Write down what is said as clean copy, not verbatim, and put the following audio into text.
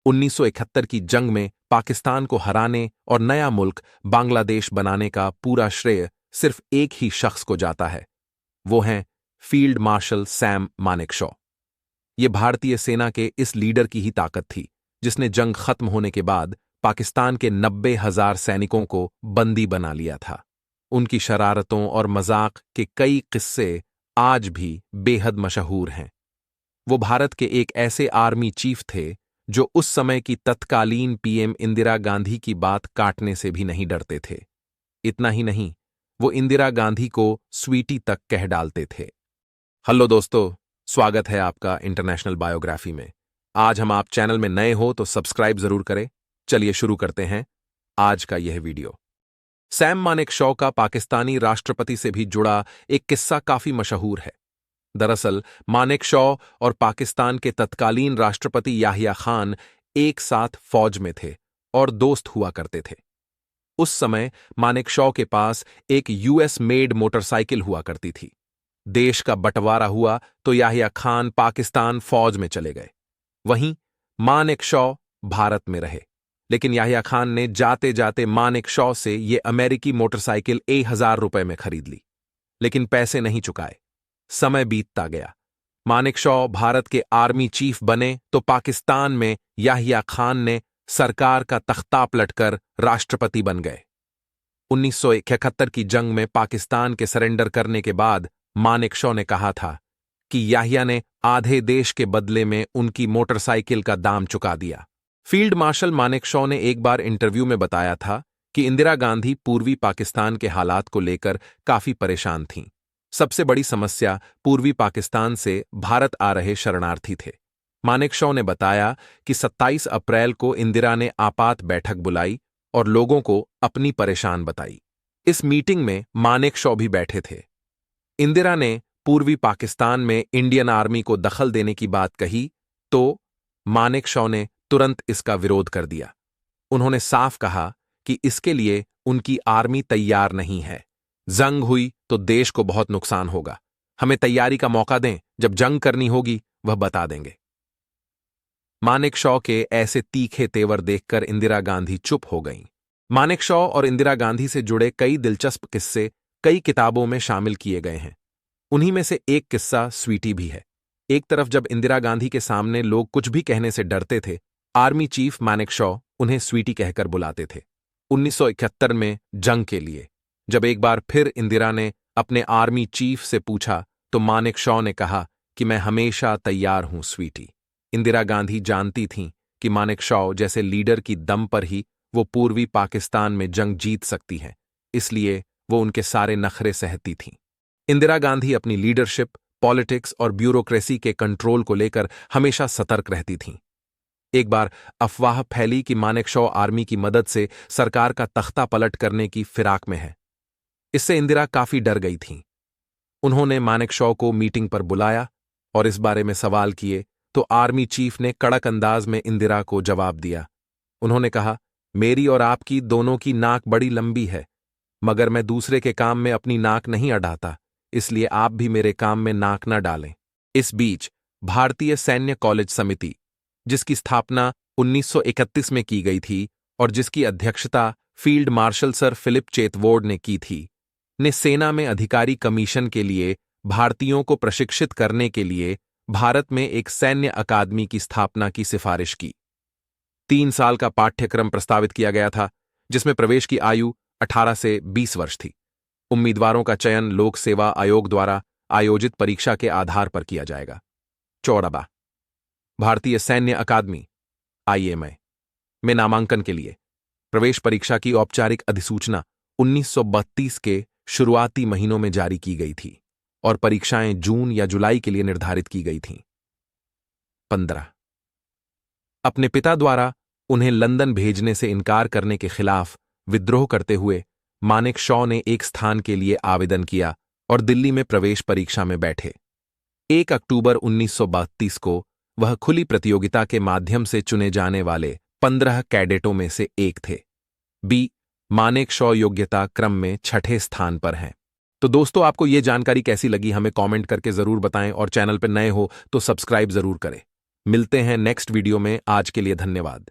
1971 की जंग में पाकिस्तान को हराने और नया मुल्क बांग्लादेश बनाने का पूरा श्रेय सिर्फ एक ही शख्स को जाता है। वो हैं फील्ड मार्शल सैम मानेकशॉ। ये भारतीय सेना के इस लीडर की ही ताकत थी जिसने जंग खत्म होने के बाद पाकिस्तान के 90,000 सैनिकों को बंदी बना लिया था। उनकी शरारतों और मजाक के कई किस्से आज भी बेहद मशहूर हैं। वो भारत के एक ऐसे आर्मी चीफ थे जो उस समय की तत्कालीन पीएम इंदिरा गांधी की बात काटने से भी नहीं डरते थे। इतना ही नहीं, वो इंदिरा गांधी को स्वीटी तक कह डालते थे। हेलो दोस्तों, स्वागत है आपका इंटरनेशनल बायोग्राफी में। आज हम आप चैनल में नए हो तो सब्सक्राइब जरूर करें। चलिए शुरू करते हैं आज का यह वीडियो। सैम मानेकशॉ का पाकिस्तानी राष्ट्रपति से भी जुड़ा एक किस्सा काफी मशहूर है। दरअसल मानेकशॉ और पाकिस्तान के तत्कालीन राष्ट्रपति याहिया खान एक साथ फौज में थे और दोस्त हुआ करते थे। उस समय मानेकशॉ के पास एक यूएस मेड मोटरसाइकिल हुआ करती थी। देश का बंटवारा हुआ तो याहिया खान पाकिस्तान फौज में चले गए। वहीं मानेकशॉ भारत में रहे, लेकिन याहिया खान ने जाते जाते मानेकशॉ से ये अमेरिकी मोटरसाइकिल 1,000 रुपए में खरीद ली, लेकिन पैसे नहीं चुकाए। समय बीतता गया। मानेकशॉ भारत के आर्मी चीफ बने तो पाकिस्तान में याहिया खान ने सरकार का तख्ता पलटकर राष्ट्रपति बन गए। 1971 की जंग में पाकिस्तान के सरेंडर करने के बाद मानेकशॉ ने कहा था कि याहिया ने आधे देश के बदले में उनकी मोटरसाइकिल का दाम चुका दिया। फील्ड मार्शल मानेकशॉ ने एक बार इंटरव्यू में बताया था कि इंदिरा गांधी पूर्वी पाकिस्तान के हालात को लेकर काफी परेशान थीं। सबसे बड़ी समस्या पूर्वी पाकिस्तान से भारत आ रहे शरणार्थी थे। मानेकशॉ ने बताया कि 27 अप्रैल को इंदिरा ने आपात बैठक बुलाई और लोगों को अपनी परेशान बताई। इस मीटिंग में मानेकशॉ भी बैठे थे। इंदिरा ने पूर्वी पाकिस्तान में इंडियन आर्मी को दखल देने की बात कही तो मानेकशॉ ने तुरंत इसका विरोध कर दिया। उन्होंने साफ कहा कि इसके लिए उनकी आर्मी तैयार नहीं है। जंग हुई तो देश को बहुत नुकसान होगा। हमें तैयारी का मौका दें, जब जंग करनी होगी वह बता देंगे। मानेकशॉ के ऐसे तीखे तेवर देखकर इंदिरा गांधी चुप हो गईं। मानेकशॉ और इंदिरा गांधी से जुड़े कई दिलचस्प किस्से कई किताबों में शामिल किए गए हैं। उन्हीं में से एक किस्सा स्वीटी भी है। एक तरफ जब इंदिरा गांधी के सामने लोग कुछ भी कहने से डरते थे, आर्मी चीफ मानेकशॉ उन्हें स्वीटी कहकर बुलाते थे। 1971 में जंग के लिए जब एक बार फिर इंदिरा ने अपने आर्मी चीफ से पूछा तो मानेकशॉ ने कहा कि मैं हमेशा तैयार हूं स्वीटी। इंदिरा गांधी जानती थीं कि मानेकशॉ जैसे लीडर की दम पर ही वो पूर्वी पाकिस्तान में जंग जीत सकती हैं, इसलिए वो उनके सारे नखरे सहती थीं। इंदिरा गांधी अपनी लीडरशिप, पॉलिटिक्स और ब्यूरोक्रेसी के कंट्रोल को लेकर हमेशा सतर्क रहती थीं। एक बार अफवाह फैली कि मानेकशॉ आर्मी की मदद से सरकार का तख्ता पलट करने की फिराक में है। इससे इंदिरा काफी डर गई थीं। उन्होंने मानेकशॉ को मीटिंग पर बुलाया और इस बारे में सवाल किए तो आर्मी चीफ ने कड़क अंदाज में इंदिरा को जवाब दिया। उन्होंने कहा, मेरी और आपकी दोनों की नाक बड़ी लंबी है, मगर मैं दूसरे के काम में अपनी नाक नहीं अड़ाता, इसलिए आप भी मेरे काम में नाक न डालें। इस बीच भारतीय सैन्य कॉलेज समिति, जिसकी स्थापना 1931 में की गई थी और जिसकी अध्यक्षता फील्ड मार्शल सर फिलिप चेतवोर्ड ने की थी, ने सेना में अधिकारी कमीशन के लिए भारतीयों को प्रशिक्षित करने के लिए भारत में एक सैन्य अकादमी की स्थापना की सिफारिश की। 3 साल का पाठ्यक्रम प्रस्तावित किया गया था, जिसमें प्रवेश की आयु 18 से 20 वर्ष थी। उम्मीदवारों का चयन लोक सेवा आयोग द्वारा आयोजित परीक्षा के आधार पर किया जाएगा। 14 भारतीय सैन्य अकादमी IMA में नामांकन के लिए प्रवेश परीक्षा की औपचारिक अधिसूचना 1932 के शुरुआती महीनों में जारी की गई थी और परीक्षाएं जून या जुलाई के लिए निर्धारित की गई थीं। 15 अपने पिता द्वारा उन्हें लंदन भेजने से इनकार करने के खिलाफ विद्रोह करते हुए मानेकशॉ ने एक स्थान के लिए आवेदन किया और दिल्ली में प्रवेश परीक्षा में बैठे। 1 अक्टूबर 1932 को वह खुली प्रतियोगिता के माध्यम से चुने जाने वाले 15 कैडेटों में से एक थे। बी मानेकशॉ योग्यता क्रम में 6ठे स्थान पर हैं। तो दोस्तों, आपको यह जानकारी कैसी लगी हमें कमेंट करके जरूर बताएं और चैनल पर नए हो तो सब्सक्राइब जरूर करें। मिलते हैं नेक्स्ट वीडियो में। आज के लिए धन्यवाद।